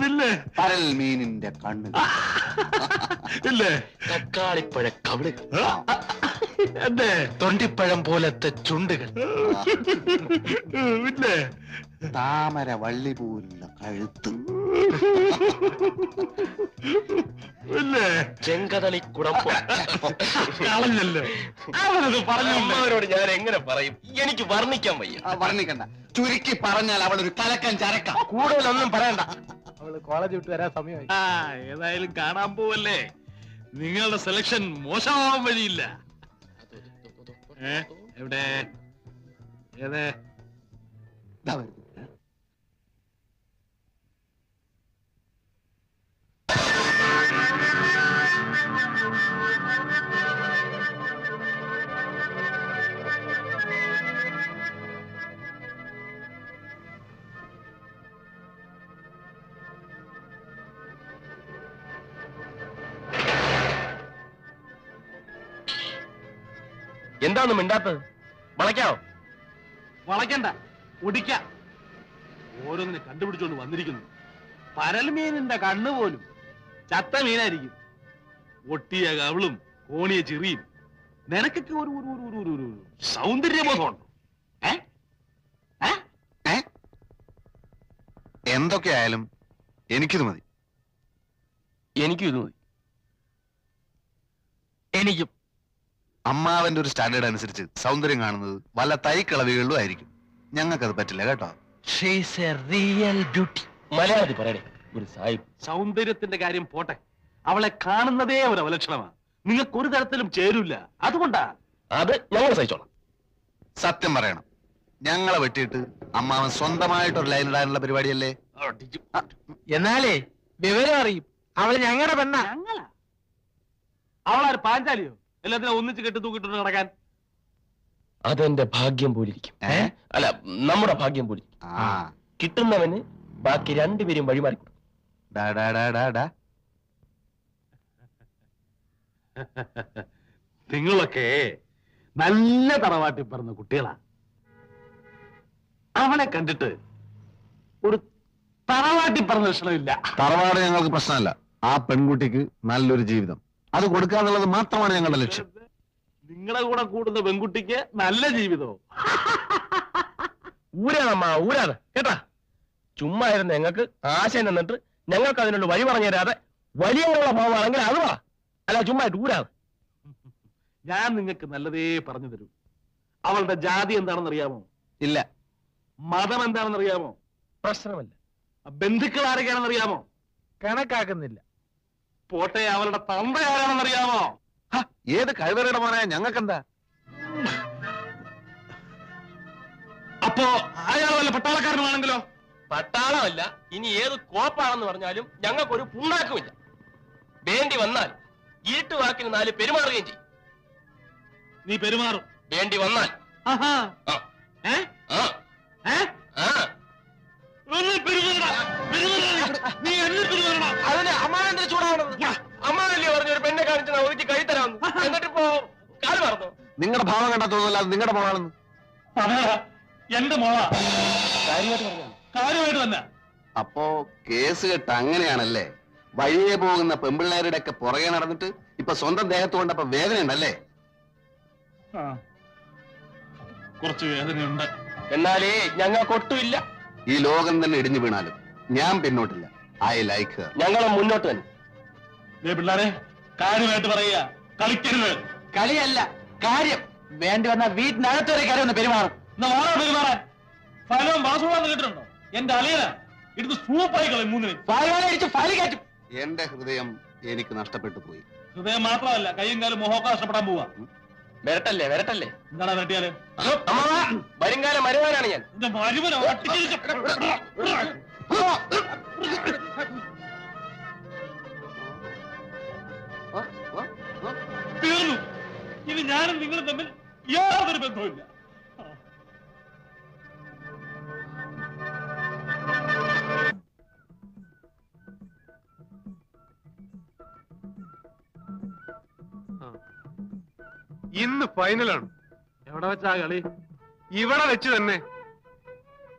ഇല്ലേ? പരൽ മീനിന്റെ കണ്ണ് ഇല്ലേ? തക്കാളിപ്പഴ കവിള്, എന്തേ? തൊണ്ടിപ്പഴം പോലത്തെ ചുണ്ടുകൾ, ഇല്ലേ? താമര വള്ളി പോലുള്ള കഴുത്ത്, ഇല്ലേ? ചെങ്കതളി കുടമ്പ്. കളഞ്ഞല്ലോ. അവനത് പറഞ്ഞു. അമ്മവരോട് ഞാൻ എങ്ങനെ പറയും? എനിക്ക് വർണ്ണിക്കാൻ വയ്യ. വർണ്ണിക്കണ്ട, ചുരുക്കി പറഞ്ഞാൽ അവളൊരു കലക്കൻ ചരക്ക. കൂടുതലൊന്നും പറയണ്ട. അവള് കോളേജ് വിട്ട് വരാൻ സമയമായി. ഏതായാലും കാണാൻ പോവല്ലേ. നിങ്ങളുടെ സെലക്ഷൻ മോശമാവാൻ വഴിയില്ല. എവിടെ? ഏതേ? എന്താന്ന് മിണ്ടാത്തത്? വളയ്ക്കാവോ? വളയ്ക്കണ്ട, ഒടിക്കാം. ഓരോന്നിനെ കണ്ടുപിടിച്ചോണ്ട് വന്നിരിക്കുന്നു. പരൽമീനിന്റെ കണ്ണ് പോലും ചത്ത മീനായിരിക്കും. ഒട്ടിയ കവിളും കോണിയ ചെറിയും. നിനക്കൊക്കെ ഒരു സൗന്ദര്യബോധമുണ്ടോ? എന്തൊക്കെയായാലും എനിക്കിത് മതി. എനിക്കും ഇത് മതി. എനിക്കും. അമ്മാവന്റെ ഒരു സ്റ്റാൻഡേർഡ് അനുസരിച്ച് സൗന്ദര്യം കാണുന്നത് വല്ല തൈക്കളവികളിലും ആയിരിക്കും. ഞങ്ങൾക്കത് പറ്റില്ല കേട്ടോ. മലയാളത്തിൽ പറയണേ ഒരു സാഹിബ്. സൗന്ദര്യത്തിന്റെ കാര്യം പോട്ടെ, അവളെ കാണുന്നതേ ഒരു അവലക്ഷണമാണ്. നിങ്ങൾക്ക് ഒരു തരത്തിലും ചേരൂല. അതുകൊണ്ടാ. അത് ഞങ്ങൾ സഹിച്ചോളാം. സത്യം പറയണം, ഞങ്ങളെ വെട്ടിയിട്ട് അമ്മാവൻ സ്വന്തമായിട്ടൊരു ലൈൻ ഇടാനുള്ള പരിപാടിയല്ലേ? എന്നാലേ വിവരം അറിയും. അവള് ഞങ്ങളുടെ പെണ്ണ. അവളാര് പാഞ്ചാലിയോ? എല്ലാത്തിനും ഒന്നിച്ച് കെട്ടി തൂക്കിട്ടുണ്ട് നടക്കാൻ. അതെന്റെ ഭാഗ്യം പോലിരിക്കും. അല്ല, നമ്മുടെ ഭാഗ്യം പോലിരിക്കും. കിട്ടുന്നവന് ബാക്കി രണ്ടുപേരും വഴിമാറി. നിങ്ങളൊക്കെ നല്ല തറവാട്ടി പറഞ്ഞ കുട്ടികളാ. അവനെ കണ്ടിട്ട് ഒരു തറവാട്ടി പറഞ്ഞ ലക്ഷണമില്ല. തറവാട് ഞങ്ങൾക്ക് പ്രശ്നമല്ല. ആ പെൺകുട്ടിക്ക് നല്ലൊരു ജീവിതം അത് കൊടുക്കാന്നുള്ളത് മാത്രമാണ് ഞങ്ങളുടെ ലക്ഷ്യം. നിങ്ങളെ കൂടെ കൂടുന്ന പെൺകുട്ടിക്ക് നല്ല ജീവിതവും. ഊരാണമ്മ, ഊരാണ് കേട്ടാ. ചുമ്മാ ഇരുന്ന് ഞങ്ങൾക്ക് ആശയം തന്നിട്ട് ഞങ്ങൾക്ക് അതിനുള്ള വഴി പറഞ്ഞു തരാതെ വലിയുള്ള ഭാവമാണെങ്കിൽ അത് വാ. അല്ല, ചുമ്മാ ഊരാണ്. ഞാൻ നിങ്ങൾക്ക് നല്ലതേ പറഞ്ഞു തരൂ. അവളുടെ ജാതി എന്താണെന്ന് അറിയാമോ? ഇല്ല. മതം എന്താണെന്ന് അറിയാമോ? പ്രശ്നമല്ല. ബന്ധുക്കൾ ആരൊക്കെയാണെന്ന് അറിയാമോ? കണക്കാക്കുന്നില്ല. പോട്ടെ, അവളുടെ തന്ത ആരാണെന്ന് അറിയാമോ? ഏത് കഴിവറയുടെ മോനായ ഞങ്ങൾക്കെന്താ? അപ്പോ അയാൾ വല്ല പട്ടാളക്കാരനുമാണെങ്കിലോ? പട്ടാളമല്ല, ഇനി ഏത് കോപ്പാണെന്ന് പറഞ്ഞാലും ഞങ്ങൾക്കൊരു പുണ്ണാക്കുമില്ല. വേണ്ടി വന്നാൽ ഇരുട്ടുവാക്കിന് 4 പെരുമാറുകയും ചെയ്യും. നീ പെരുമാറും? വേണ്ടി വന്നാൽ. അതിന് അമ്മാവന്റെ ചൂടാവണത്. അമ്മാവല്ലേ പറഞ്ഞു ഒരു പെണ്ണെ കാണിച്ച് ഒതുക്കി കഴിത്തരാന്ന്. എന്നിട്ടിപ്പോ കാല് മറന്നു. നിങ്ങളുടെ ഭാവം കണ്ടാ തോന്നുന്നില്ല അത് നിങ്ങളുടെ മോളാണെന്ന്. എന്റെ മോളാ. കാര്യമായിട്ട് തന്നെ. അപ്പോ കേസ് കെട്ട് അങ്ങനെയാണല്ലേ? വഴിയെ പോകുന്ന പെമ്പിള്ളേരുടെ ഒക്കെ പുറകെ നടന്നിട്ട് ഇപ്പൊ സ്വന്തം ദേഹത്ത് കൊണ്ടപ്പോ വേദന ഉണ്ടല്ലേ? കുറച്ച് വേദനയുണ്ട്. എന്നാലേ ഞങ്ങൾക്കൊട്ടുമില്ല. ഈ ലോകം തന്നെ ഇടിഞ്ഞു വീണാലും ഞാൻ പിന്നോട്ടില്ല. I like her. ഞങ്ങളും മുന്നോട്ട് തന്നെ. പിള്ളേരെ, കാര്യമായിട്ട് പറയുക, കളിക്കരുത്. കളിയല്ല, കാര്യം. വേണ്ടി വന്ന വീട്ടിനകത്തൊരു കാര്യം ഒന്ന് പെരുമാറും. പെരുമാറാൻ ഫലവും വാസുവാന്ന് കേട്ടിട്ടുണ്ടോ? എന്റെ അളിയനാ ഇടുന്ന് സൂപ്പായി കളയും. 3 ഫയൽ കയറ്റും. എന്റെ ഹൃദയം എനിക്ക് നഷ്ടപ്പെട്ടു പോയി. ഹൃദയം മാത്രമല്ല, കയ്യും കാലും മുഖമൊക്കെ നഷ്ടപ്പെടാൻ പോവാ. വരട്ടല്ലേ വരട്ടല്ലേ. എന്താണ് വെട്ടിയാല്? വരുംകാലം മരുവാനാണ് ഞാൻ. തീർന്നു. ഇനി ഞാനും നിങ്ങളും തമ്മിൽ യാതൊരു ബന്ധവുമില്ല. ഇന്ന് ഫൈനലാണ്. എവിടെ വെച്ചാ കളി? ഇവിടെ വെച്ച് തന്നെ.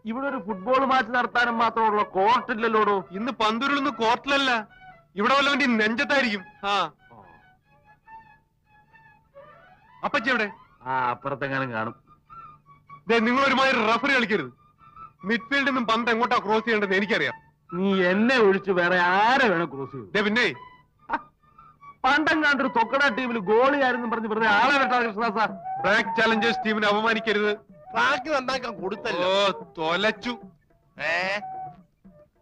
ഇവിടെ ഒരു ഫുട്ബോൾ മാച്ച് നടത്താനും മാത്രമുള്ള കോർട്ടില്ലല്ലോടോ. ഇന്ന് പന്തുരുളൊന്നും കോർട്ടിലല്ല, ഇവിടെ വല്ലവന്റെ നെഞ്ചത്തായിരിക്കും. ആ അപ്പച്ചി എവിടെ? ആ അപ്പുറത്തെങ്ങാനും കാണും. നിങ്ങൾ ഒരുമാതിരി റഫറി കളിക്കരുത്. മിഡ്ഫീൽഡിൽ നിന്നും പന്ത് എങ്ങോട്ടാ ക്രോസ് ചെയ്യേണ്ടത് എനിക്കറിയാം. നീ എന്നെ ഒഴിച്ച് വേറെ ആരെ വേണം ക്രോസ് ചെയ്യും? പിന്നെ പണ്ടെങ്ങാണ്ടൊരു തൊക്കട ടീമിൽ ഗോളിയായിരുന്നു പറഞ്ഞ് വെറുതെ ആളെ വെട്ടാ കൃഷ്ണദാസ. ബ്ലാക്ക് ചാലഞ്ചേഴ്സ് ടീമിനെ അപമാനിക്കരുത്. ട്രാക്ക് നന്നാക്കാൻ കൊടുത്തല്ലോ. ഓ തൊലച്ചു.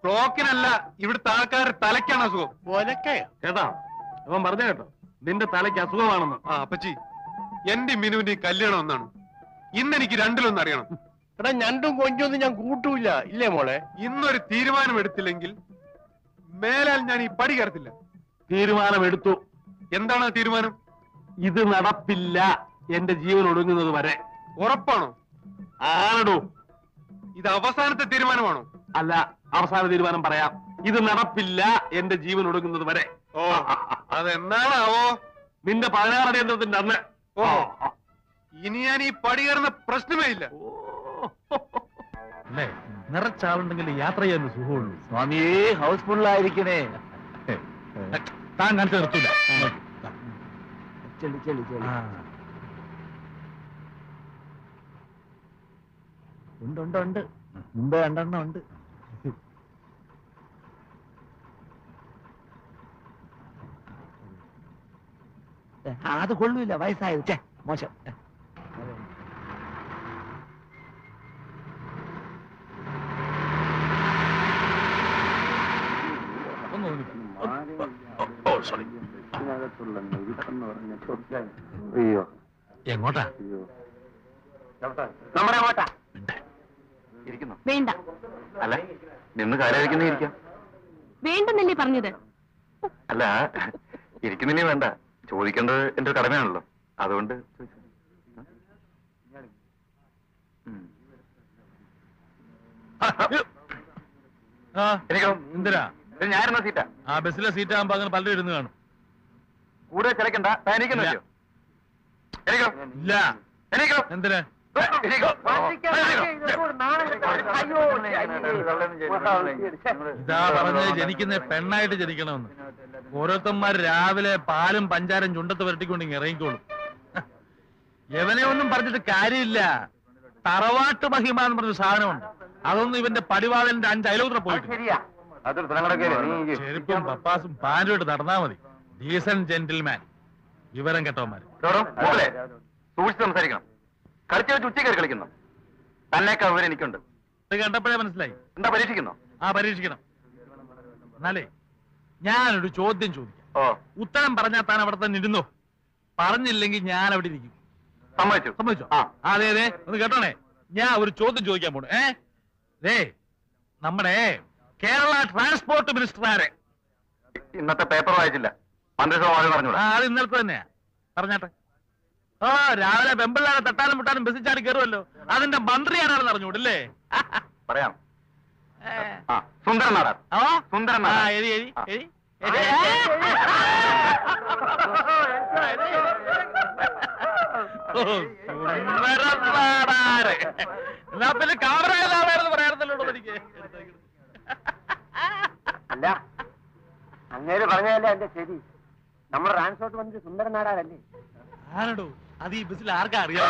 ക്ലോക്കിനല്ല, ഇവിടുത്തെ ആൾക്കാരുടെ തലയ്ക്കാണ് അസുഖം. കേട്ടോ അവൻ പറഞ്ഞ കേട്ടോ, നിന്റെ തലയ്ക്ക് അസുഖമാണെന്ന്. ആ അപ്പച്ചി, എന്റെ മിനുവിന്റെ കല്യാണം ഒന്നാണ്. ഇന്നെനിക്ക് രണ്ടിലൊന്നും അറിയണം. എടാ ഞണ്ടും കൊഞ്ചൊന്നും ഞാൻ കൂട്ടൂല, ഇല്ലേ മോളെ? ഇന്നൊരു തീരുമാനം എടുത്തില്ലെങ്കിൽ മേലാൽ ഞാൻ ഈ പടി കയറത്തില്ല. തീരുമാനമെടുത്തു. എന്താണ് ആ തീരുമാനം? ഇത് നടപ്പില്ല എന്റെ ജീവൻ ഒടുങ്ങുന്നത് വരെ. ഉറപ്പാണോ? ആണോ? ഇത് അവസാനത്തെ തീരുമാനമാണോ? അല്ല, അവസാന തീരുമാനം പറയാം. ഇത് നടപ്പില്ല എന്റെ ജീവൻ ഒടുങ്ങുന്നത് വരെ. ഓ അതെന്നാണാവോ? നിന്റെ 16 അടിയന്തരത്തിന്റെ അന്ന്. ഓ ഇനി ഞാൻ ഈ പടി കയറുന്ന പ്രശ്നമേ ഇല്ല. അല്ലേ, നിറച്ചാളുണ്ടെങ്കിൽ യാത്ര ചെയ്യാൻ സുഖമുള്ളൂ. സ്വാമിയേ, ഹൗസ്ഫുള്ളായിരിക്കണേ. താൻ കാണിച്ചു നിർത്തൂല. ചെളി ചെളി ചെളി. ഉണ്ട് ഉണ്ട് ഉണ്ട്, മുമ്പേ 2 എണ്ണം ഉണ്ട്. അത് കൊള്ളൂല, വയസ്സായത്. ചേ മോശം. എങ്ങോട്ടാ? നമ്മുടെ അങ്ങോട്ടാ ഇരിക്കുന്നു. വേണ്ട അല്ല, നിന്ന് കാലായിരിക്കുന്നേ ഇരിക്കാം. വേണ്ടെന്നല്ലേ പറഞ്ഞത്? അല്ല, ഇരിക്കുന്നില്ലേ വേണ്ട, ചോദിക്കേണ്ടത് എന്റെ ഒരു കടമയാണല്ലോ, അതുകൊണ്ട് എനിക്കോ എന്തിനാ? ഞാനെന്ന സീറ്റാ. ആ ബസ്സിലെ സീറ്റ് ആകുമ്പോ അങ്ങനെ പലരും ഇരുന്ന് കാണും. കൂടെ ചിലക്കണ്ട. എനിക്കോ എനിക്കോ ഇല്ല. എനിക്കോ എന്തിനാ? ഇതാ പറഞ്ഞത്, ജനിക്കുന്ന പെണ്ണായിട്ട് ജനിക്കണമെന്ന്. ഓരോരുത്തന്മാർ രാവിലെ പാലും പഞ്ചാരം ചുണ്ടത്ത് വരട്ടിക്കൊണ്ട് ഇറങ്ങിക്കോളും. എവനെ ഒന്നും പറഞ്ഞിട്ട് കാര്യമില്ല. തറവാട്ട് മഹിമ എന്ന് പറഞ്ഞ സാധനമുണ്ട്. അതൊന്നും ഇവന്റെ പടിവാളന്റെ 5 അയലോത്ര പോയിട്ട്. ചെരുപ്പും പപ്പാസും പാൻറ്റും ഇട്ട് നടന്നാ മതി. ഡീസന്റ് ജെന്റിൽമാൻ, വിവരം കെട്ടവന്മാര്. സൂക്ഷിച്ച് സംസാരിക്കണം. കളിച്ചു വെച്ച് ഉച്ചക്കറി കളിക്കുന്നു. തന്നേക്കാൾ വിവരം എനിക്കുണ്ട്. ഇത് കണ്ടപ്പോഴേ മനസ്സിലായി. എന്താ പരീക്ഷിക്കുന്നു? ആ പരീക്ഷിക്കണം. എന്നാലേ ഞാനൊരു ചോദ്യം ചോദിക്കാം. ഓ ഉത്തരം പറഞ്ഞാൽ താൻ അവിടെ തന്നെ ഇരുന്നോ? പറഞ്ഞില്ലെങ്കിൽ ഞാൻ അവിടെ ഇരിക്കും. സമ്മതിച്ചു. സമ്മതിച്ചോ? ആ അതെ അതെ, ഒന്ന് കേട്ടോണേ. ഞാൻ ഒരു ചോദ്യം ചോദിക്കാൻ പോണു. നമ്മുടെ കേരള ട്രാൻസ്പോർട്ട് മിനിസ്റ്റർ ആരെ? ഇന്നത്തെ പേപ്പർ വായിച്ചില്ല. മന്ത്രിസഭ പറഞ്ഞോളൂ. അത് ഇന്നലത്തെ തന്നെയാ. പറഞ്ഞാട്ടെ. രാവിലെ പെമ്പിള്ളാരെ തട്ടാനും മുട്ടാനും ബസ്സിൽ ചാടി കയറുമല്ലോ, അതിന്റെ മന്ത്രി ആരാണെന്ന് അറിഞ്ഞൂടല്ലേ? പറയാം. സുന്ദരൻ നാടാർ. സുന്ദരൻ നാടാർ. എരി എരി എരി. എന്നാ പിന്നെ കാമറയിലാവായിരുന്നു പറയാറുന്നല്ലോ എനിക്ക്. അല്ല, അങ്ങേര് പറഞ്ഞതല്ലേ എന്റെ ശരി. നമ്മുടെ ട്രാൻസ്പോർട്ട് മന്ത്രി സുന്ദരൻ നാടാരല്ലേ? ആരടോ അത്? ഈ ബസ്സിൽ ആർക്കാ അറിയാം?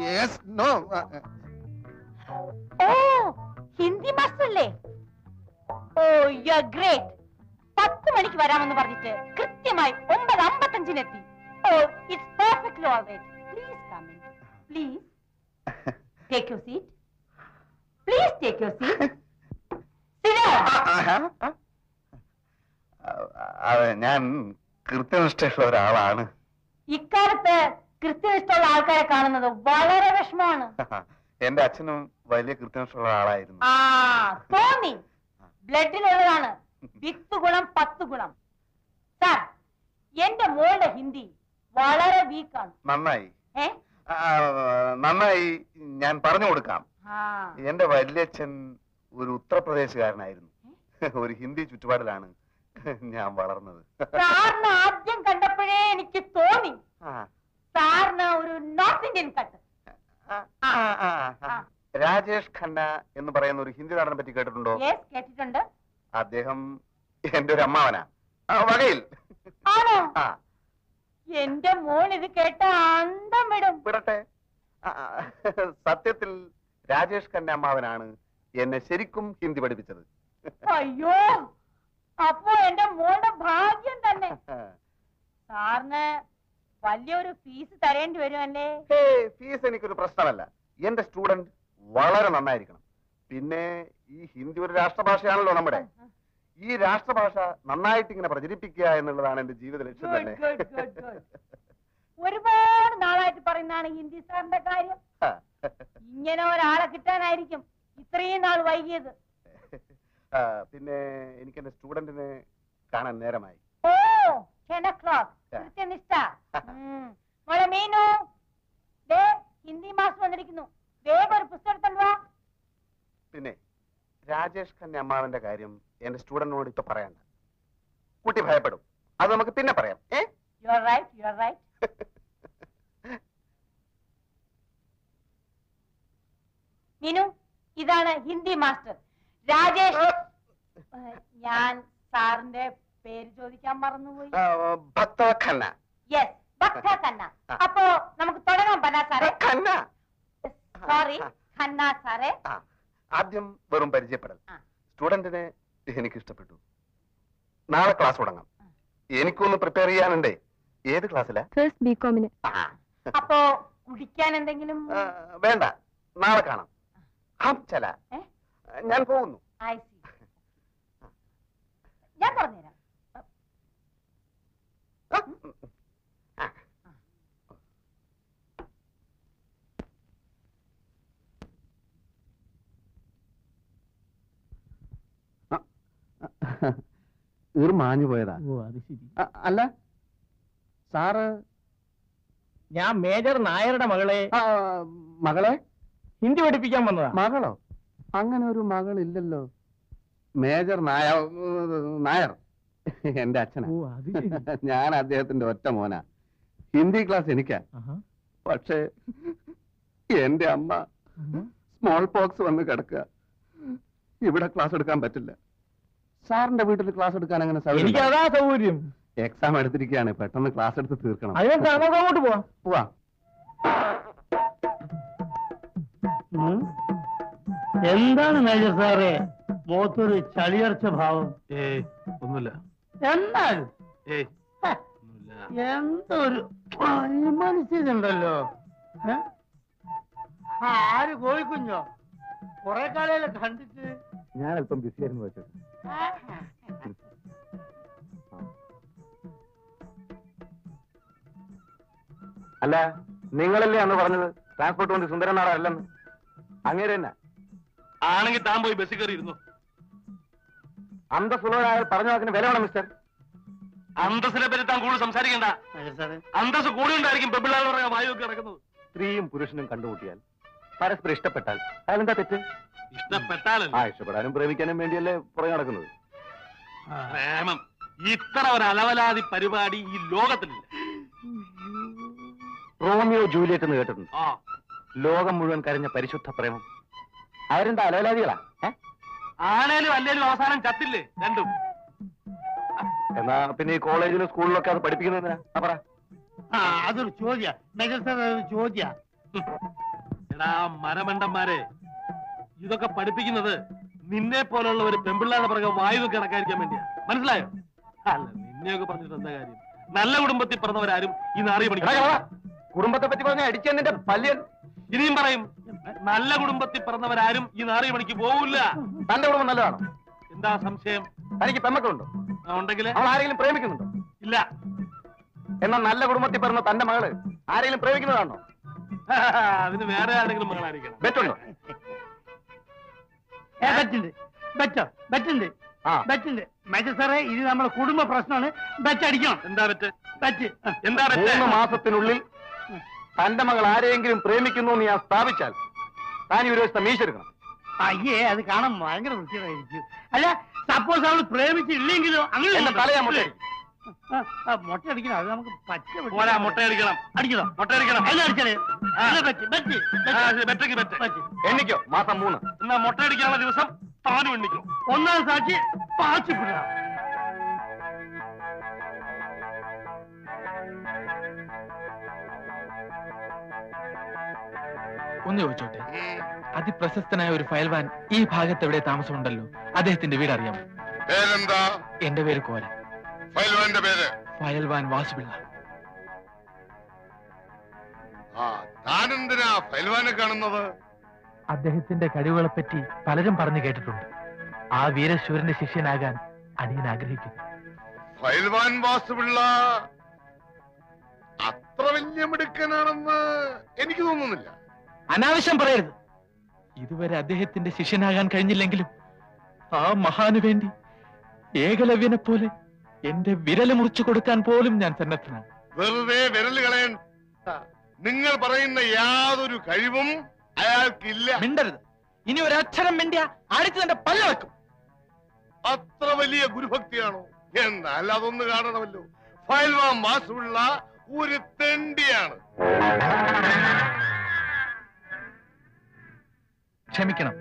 Yes, no. ഹിന്ദി മാസ്റ്റർ അല്ലേ? ഓ യു ആർ ഗ്രേറ്റ്. 10 മണിക്ക് വരാമെന്ന് പറഞ്ഞിട്ട് കൃത്യമായി 9:55 എത്തി. Oh it's perfectly alright. Please come in. Please take your seat. Please take your seat. ഞാൻ കൃത്യനിഷ്ഠയുള്ള ഒരാളാണ്. ഇക്കാലത്ത് കൃത്യനിഷ്ഠമുള്ള ആൾക്കാരെ കാണുന്നത് വളരെ വിഷമമാണ്. എന്റെ അച്ഛനും വലിയ കൃത്യനിഷ്ഠമുള്ള ആളായിരുന്നു. ആ തോന്നി, ബ്ലഡിലുള്ളതാണ്. 10 ഗുണം 10 ഗുണം. സാർ, എന്റെ മോളുടെ ഹിന്ദി വളരെ വീക്കാണ്. നന്നായി, നന്നായി, ഞാൻ പറഞ്ഞു കൊടുക്കാം. എന്റെ വല്യച്ഛൻ ഒരു ഉത്തർപ്രദേശുകാരനായിരുന്നു. ഒരു ഹിന്ദി ചുറ്റുപാടിലാണ് ഞാൻ വളർന്നത്. സാറിന് ആദ്യം കണ്ടപ്പോഴേ എനിക്ക് തോന്നി സാറിന് ഒരു north Indian cut. Rajesh Khanna എന്ന് പറയുന്ന ഒരു ഹിന്ദി നടനെ പറ്റി കേട്ടിട്ടുണ്ടോ? കേട്ടിട്ടുണ്ട്. അദ്ദേഹം എന്റെ ഒരു അമ്മാവനാ വകയിൽ. ആണോ? എന്റെ മോൾ ഇത് കേട്ട അന്തം വിടും. വിടട്ടെ. സത്യത്തിൽ രാജേഷ് ഖന്ന അമ്മാവനാണ് എന്നെ ശരിക്കും ഹിന്ദി പഠിപ്പിച്ചത്. അയ്യോ, അപ്പോ എന്റെ മോളുടെ ഭാഗ്യം തന്നെ. സാറിന് വലിയൊരു ഫീസ് തരേണ്ടി വരുമല്ലേ? ഫീസ് എനിക്കൊരു പ്രശ്നമല്ല. എന്റെ സ്റ്റുഡന്റ് വളരെ നന്നായിരിക്കണം. പിന്നെ ഈ ഹിന്ദി ഒരു രാഷ്ട്രഭാഷയാണല്ലോ നമ്മുടെ. ഈ രാഷ്ട്രഭാഷ നന്നായിട്ട് ഇങ്ങനെ പ്രചരിപ്പിക്കുക എന്നുള്ളതാണ് എന്റെ ജീവിത ലക്ഷ്യം തന്നെ. ഒരുപാട് നാളായിട്ട് പറയുന്നതാണ് ഹിന്ദി സാറിന്റെ കാര്യം. ഇങ്ങനെ ഒരാളെ കിട്ടാനായിരിക്കും ഇത്രയും നാൾ വൈകിയത്. പിന്നെ എനിക്ക് എന്റെ സ്റ്റുഡന്റിനെ കാണാൻ നേരമായി. ഓ, 10 o'clock. കൃത്യനിഷ്ഠ. മോളെ മീനു, ദേ ഹിന്ദി മാസ്റ്റർ വന്നിരിക്കുന്നു. വേഗം ഒരു പുസ്തകം വാ. പിന്നെ രാജേഷ് ഖന്ന അമ്മാവന്റെ കാര്യം എന്റെ സ്റ്റുഡന്റിനോട് ഇപ്പൊ പറയണ്ട. കുട്ടി ഭയപ്പെടും. അത് നമുക്ക് പിന്നെ പറയാം. You are right, you are right. Meenu, ഇതാണ് ഹിന്ദി മാസ്റ്റർ രാജേഷ്. ഞാൻ സാറിന്റെ പേര് ചോദിക്കാൻ മറന്നുപോയി. ഭക്ത ഖന്ന. യെസ്, ഭക്ത ഖന്ന. അപ്പോ നമുക്ക് തുടങ്ങാം പന്ന സാറേ. ഖന്ന. സോറി, ഖന്ന സാറേ. ആദ്യം വെറും പരിചയപ്പെടൽ. സ്റ്റുഡന്റിനെ എനിക്ക് ഇഷ്ടപ്പെട്ടു. നാളെ ക്ലാസ് തുടങ്ങാം. എനിക്കൊന്ന് പ്രിപ്പയർ ചെയ്യാനുണ്ടേ. ഏത് ക്ലാസ്സിലാ? ഫസ്റ്റ് ബികോമിന്. അപ്പോ കുടിക്കാൻ എന്തെങ്കിലും? വേണ്ട, നാളെ കാണാം. ചല, ഞാൻ പോകുന്നു. I see. ഞാൻ പറഞ്ഞുതരാം. മാഞ്ഞു പോയതാ. അല്ല സാറ്, ഞാൻ മേജർ നായരുടെ മകളെ മകളെ ഹിന്ദി പഠിപ്പിക്കാൻ വന്നതാ. മകളോ? അങ്ങനെ ഒരു മകളില്ലല്ലോ. മേജർ നായർ എന്റെ അച്ഛനാ. ഞാൻ അദ്ദേഹത്തിന്റെ ഒറ്റ മോനാ. ഹിന്ദി ക്ലാസ് എനിക്കാ. പക്ഷേ എന്റെ അമ്മ സ്മോൾ പോക്സ് വന്ന് കിടക്കുക. ഇവിടെ ക്ലാസ് എടുക്കാൻ പറ്റില്ല. സാറിന്റെ വീട്ടിൽ ക്ലാസ് എടുക്കാൻ അങ്ങനെ എനിക്ക് അതാ സൗകര്യം. എക്സാം എടുത്തിരിക്കുകയാണ്. പെട്ടെന്ന് ക്ലാസ് എടുത്ത് തീർക്കണം. അതിനെന്താ, നമുക്ക് അങ്ങോട്ട് പോവാം. പോവാ. എന്താണ് മേജർ സാറേ മുഖത്തൊരു ചളിയർച്ച ഭാവം? ഒന്നുമില്ല. എന്നാലും എന്തൊരു മനസ്സിലുണ്ടല്ലോ. ആര് കോഴിക്കുഞ്ഞോ? കുറെ കാലയിലെ കണ്ടിട്ട്. ഞാൻ അല്പം ബിസിയായിരുന്നു വെച്ചത്. അല്ല, നിങ്ങളല്ലേ അന്ന് പറഞ്ഞത് ട്രാൻസ്പോർട്ട് മന്ത്രി സുന്ദരൻ നാടാ അല്ലെന്ന്? അങ്ങേര് തന്നെ ആണെങ്കിൽ താൻ പോയി ബസ്സിൽ കയറി ഇരുന്നു. അന്തസ്സുള്ളവരായ പറഞ്ഞ വാക്കിന് വില വേണം മിസ്റ്റർ. അന്തസ്സിനെ പറ്റി താൻ കൂടുതൽ സംസാരിക്കണ്ട. അന്തസ് കൂടി ഉണ്ടായിരിക്കും പെമ്പിള്ളാർ പറയാൻ വായുവൊക്കെ ഇറക്കുന്നത്. സ്ത്രീയും പുരുഷനും കണ്ടുമുട്ടിയാൽ പരസ്പരം ഇഷ്ടപ്പെട്ടാൽ അതിലെന്താ തെറ്റ്? ഇഷ്ടപ്പെട്ടാലല്ലേ? ഇഷ്ടപ്പെടാനും പ്രേമിക്കാനും വേണ്ടിയല്ലേ പുറകെ നടക്കുന്നത്. പ്രേമം ഇത്ര ഒരു അലവലാതി പരിപാടി ഈ ലോകത്തിലില്ല. റോമിയോ ജൂലിയറ്റ് എന്ന് കേട്ടിട്ടുണ്ട്. ആ, ലോകം മുഴുവൻ കരഞ്ഞ പരിശുദ്ധ പ്രേമം. അവരെന്താ അലവലാദികളാ? ആണേലും അല്ലേലും അവസാനം ചത്തില്ലേ രണ്ടും? എന്നാ പിന്നെ ഈ കോളേജിലും സ്കൂളിലൊക്കെ അത് പഠിപ്പിക്കുന്നതിനാ? പറ. അതൊരു ചോദ്യ മേജർ സാർ, അതൊരു ചോദ്യ. എടാ മരമണ്ടന്മാരെ, ഇതൊക്കെ പഠിപ്പിക്കുന്നത് നിന്നെ പോലുള്ള ഒരു പെമ്പിള്ളാരുടെ പുറകെ വായുവൊക്കെ ഇറക്കാതിരിക്കാൻ വേണ്ടിയാ. മനസ്സിലായോ? അല്ല, നിന്നെയൊക്കെ പറഞ്ഞിട്ട് എന്താ കാര്യം? നല്ല കുടുംബത്തിൽ പിറന്നവരാരും ഈ നാറിയ പഠിക്കും. കുടുംബത്തെ പറ്റി പറഞ്ഞ അടിച്ചെന്നെ പല്യൻ. ഇനിയും പറയും, നല്ല കുടുംബത്തിൽ പിറന്നവരാരും ഈ നാറിയ പണിക്ക് പോവില്ല. തന്റെ കുടുംബം നല്ലതാണോ? എന്താ സംശയം? തനിക്ക് പെമ്മക്കളുണ്ടോ? ഉണ്ടെങ്കിൽ അവൾ ആരെങ്കിലും പ്രേമിക്കുന്നുണ്ടോ? ഇല്ല. എന്നാൽ നല്ല കുടുംബത്തിൽ പിറന്ന തന്റെ മകള് ആരെങ്കിലും പ്രേമിക്കുന്നതാണോ? അതിന് വേറെ ആരെങ്കിലും മകളായിരിക്കണം. ബെറ്റുണ്ടോ? ബെറ്റുണ്ട് ആ. ബെറ്റുണ്ട് മേജർ സാറേ, ഇത് നമ്മുടെ കുടുംബ പ്രശ്നമാണ്. ബെറ്റ് അടിക്കണം. എന്താ പറ്റ്? ബെറ്റ് എന്താ പറ്റ്? 3 മാസത്തിനുള്ളിൽ തന്റെ മകൾ ആരെയെങ്കിലും പ്രേമിക്കുന്നു എന്ന് ഞാൻ സ്ഥാപിച്ചാൽ താൻ ഈ ഒരു ദിവസത്തെ മീശ എടുക്കണം. അയ്യേ, അത് കാണാൻ ഭയങ്കര വൃത്തിയായിരിക്കും. അല്ല, സപ്പോസ് അവള് പ്രേമിച്ചില്ലെങ്കിലോ? അങ്ങനെ എന്നെ തലയാ മുട്ടയടിക്കും. മുട്ട അടിക്കണം. അത് നമുക്ക് പച്ച മോനെ, മുട്ടയടിക്കണം. അടിക്കണോ? മുട്ടയടിക്കണം. അല്ല അടിച്ചേ. ബെറ്റ് ബെറ്റ് ബെറ്റക്ക് ബെറ്റ്. ബെറ്റ്. എണ്ണിക്കോ, മാസം 3. എന്നാ മുട്ടയടിക്കാനുള്ള ദിവസം താനും എണ്ണിക്കും. ഒന്നാം സാക്ഷി പാച്ചിപ്പിട. ഒന്ന് ചോദിച്ചോട്ടെ, അതിപ്രശസ്തനായ ഒരു ഫയൽവാൻ ഈ ഭാഗത്ത് എവിടെ താമസമുണ്ടല്ലോ, അദ്ദേഹത്തിന്റെ വീട് അറിയാമോ? പേരെന്താ? എന്റെ പേര് കോര. ഫയൽവാന്റെ പേര്? ഫയൽവാൻ വാസുപിള്ള. ആ, താനെന്തിനാ ഫയൽവാനെ കാണുന്നത്? അദ്ദേഹത്തിന്റെ കഴിവുകളെ പറ്റി പലരും പറഞ്ഞു കേട്ടിട്ടുണ്ട്. ആ വീരശൂരന്റെ ശിഷ്യനാകാൻ അടിയൻ ആഗ്രഹിക്കുന്നു. ഫയൽവാൻ വാസുപിള്ള അത്ര വലിയ മിടുക്കനാണെന്ന് എനിക്ക് തോന്നുന്നില്ല. അനാവശ്യം പറയരുത്. ഇതുവരെ അദ്ദേഹത്തിന്റെ ശിഷ്യനാകാൻ കഴിഞ്ഞില്ലെങ്കിലും ആ മഹാന് വേണ്ടി ഏകലവ്യനെ പോലെ എന്റെ വിരല് മുറിച്ചു കൊടുക്കാൻ പോലും ഞാൻ സന്നദ്ധനാണ്. വെറുതെ വിരല് കളയണ്ട. നിങ്ങൾ പറയുന്ന യാതൊരു കഴിവും അയാൾക്കില്ല. മിണ്ടരുത്. ഇനി ഒരക്ഷരം മിണ്ടിയ അടിച്ചു തന്റെ പല്ല വെക്കും. അത്ര വലിയ ഗുരുഭക്തിയാണോ? എന്നാൽ അതൊന്ന് കാണണമല്ലോ. ഫയൽവാൻ വാസുപിള്ള ഒരു തെണ്ടിയാണ്. ക്ഷമിക്കണം,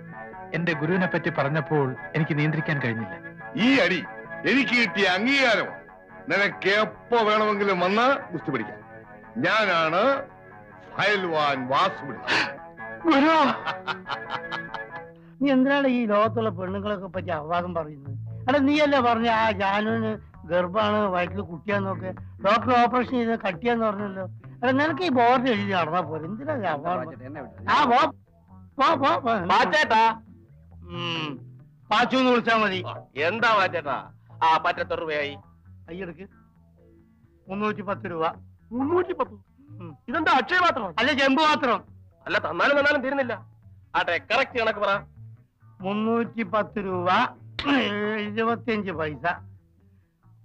എന്റെ ഗുരുവിനെ പറ്റി പറഞ്ഞപ്പോൾ എനിക്ക് നിയന്ത്രിക്കാൻ കഴിഞ്ഞില്ല. ഈ അടി എനിക്ക് കിട്ടിയ അംഗീകാരമാണ്. നിനക്ക് എപ്പോ വേണമെങ്കിലും വന്ന് ഗുസ്തി പിടിക്കാം. ഞാനാണ് ഫയൽവാൻ വാസുപിള്ള. ഗുരു, നീ എന്തിനാണ് ഈ ലോകത്തുള്ള പെണ്ണുങ്ങളൊക്കെ പറ്റി അപവാദം പറയുന്നത്? അല്ല, നീയല്ലേ പറഞ്ഞ ആ ജാനുവിന് ഗർഭാണ്, വയറ്റിൽ കുട്ടിയാന്നൊക്കെ. ഡോക്ടർ ഓപ്പറേഷൻ ചെയ്ത് കട്ടിയാന്ന് പറഞ്ഞല്ലോ. അല്ല, നിനക്ക് ഈ ബോർഡ് എഴുതി നടന്നാ പോലെ എന്തിനാ ഈ അപവാദം? ആ പോ പാച്ചേട്ടാ, പാച്ചു എന്ന് വിളിച്ചാ മതി. എന്താ പാച്ചേട്ടാ? ആ, പറ്റത്തൊരു രൂപയായി. കയ്യെടുക്ക്. 310 രൂപ. 310? ഇതെന്താ അക്ഷയ പാത്രം? അല്ല, ചെമ്പ് പാത്രം. അല്ല, തന്നാലും തീരുന്നില്ല. ആട്ടെ, കറക്റ്റ് കണക്ക് പറ. 310 രൂപ 25 പൈസ.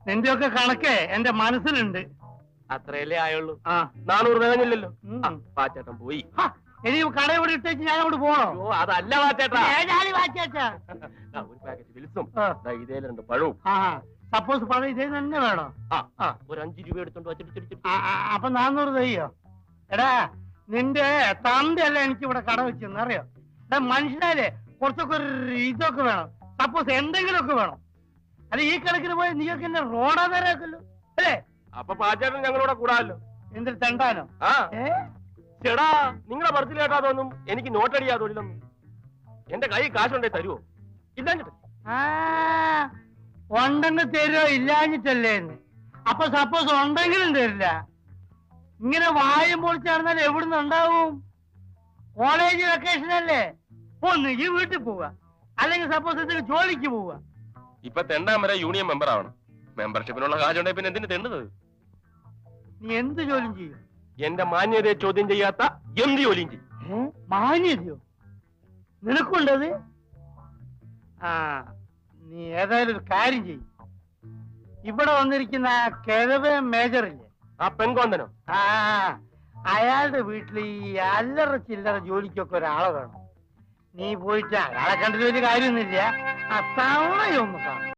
നിന്റെ ഒക്കെ കണക്കേ എന്റെ മനസ്സിലുണ്ട്. അത്രയല്ലേ ആയുള്ളൂ. ആ, 400 തികഞ്ഞില്ലല്ലോ. ഉം. പാച്ചേട്ടൻ പോയി. ഇനി കട ഇവിടെ ഇട്ടേച്ച് ഞാൻ അവിടെ പോണോ? ഓ, അതല്ല പാച്ചേട്ടാ. ഏതായാലും വാച്ചാച്ചാ. ഒരു പാക്കറ്റ് വിൽസും ആ. ഇതേ 2 പഴവും. ആ, സപ്പോസ് പഴം ഇതേ തന്നെ വേണോ? ആ, ഒരു 5 രൂപ എടുത്തോണ്ട് വച്ചിട്ട് അപ്പൊ 400 തയ്യോ? എടാ, നിന്റെ തന്തയല്ല എനിക്ക് ഇവിടെ കട വെച്ചെന്ന് അറിയോ? എടാ, മനുഷ്യനാലേ കുറച്ചൊക്കെ ഒരു ഇതൊക്കെ വേണം. സപ്പോസ് എന്തെങ്കിലുമൊക്കെ വേണം. അല്ല, ഈ കണക്കിന് പോയി നീയൊക്കെ എന്നെ റോഡാതാരാക്കല്ലോ അല്ലേ? അപ്പൊ പാച്ചേട്ടൻ ഞങ്ങളോടെ കൂടാമല്ലോ. എന്തൊരു തെണ്ടാനോ? ആ, ഏ, ചേടാ, നിങ്ങളെ പറച്ചിൽ കേട്ടാതൊന്നും എനിക്ക് നോട്ടടിയാ തൊഴിലൊന്നും. എന്റെ കൈ കാശുണ്ടേ തരുവോ? ഇല്ലാഞ്ഞിട്ട്. ആ, ഉണ്ടെങ്കിൽ തരുമോ ഇല്ലാഞ്ഞിട്ടല്ലേ എന്ന്. അപ്പൊ സപ്പോസ് ഉണ്ടെങ്കിലും തരില്ല. ഇങ്ങനെ വായും പൊളിച്ച് നടന്നാൽ എവിടുന്ന് ഉണ്ടാവും? കോളേജ് വെക്കേഷൻ അല്ലേ? ഒന്നുകിൽ വീട്ടിൽ പോവുക, അല്ലെങ്കിൽ സപ്പോസ് എന്തെങ്കിലും ജോലിക്ക് പോവുക. ഇപ്പൊ തെണ്ടാൻ വരെ യൂണിയൻ മെമ്പർ ആവണം. മെമ്പർഷിപ്പിനുള്ള കാശുണ്ടെ പിന്നെ എന്തിനു തെണ്ടുന്നത്? നീ എന്ത് ജോലിയും ചെയ്യും? എന്റെ മാന്യതയെ ചോദ്യം ചെയ്യാത്ത എന്ത് ജോലിയും ചെയ്യും. മാന്യതയോ? നിനക്കുണ്ടത്? ആ, നീ ഏതായാലും ഒരു കാര്യം ചെയ്യും. ഇവിടെ വന്നിരിക്കുന്ന ആ കിഴവ മേജറില്ലേ, ആ പെൺകോന്തനോ? ആ, അയാളുടെ വീട്ടിൽ ഈ അല്ലറ ചില്ലറ ജോലിക്കൊക്കെ ഒരാളെ വേണം. നീ പോയിട്ട് അയാളെ കണ്ടിട്ട് വലിയ കാര്യമൊന്നുമില്ല. ആ തവണയൊന്ന് കാണും.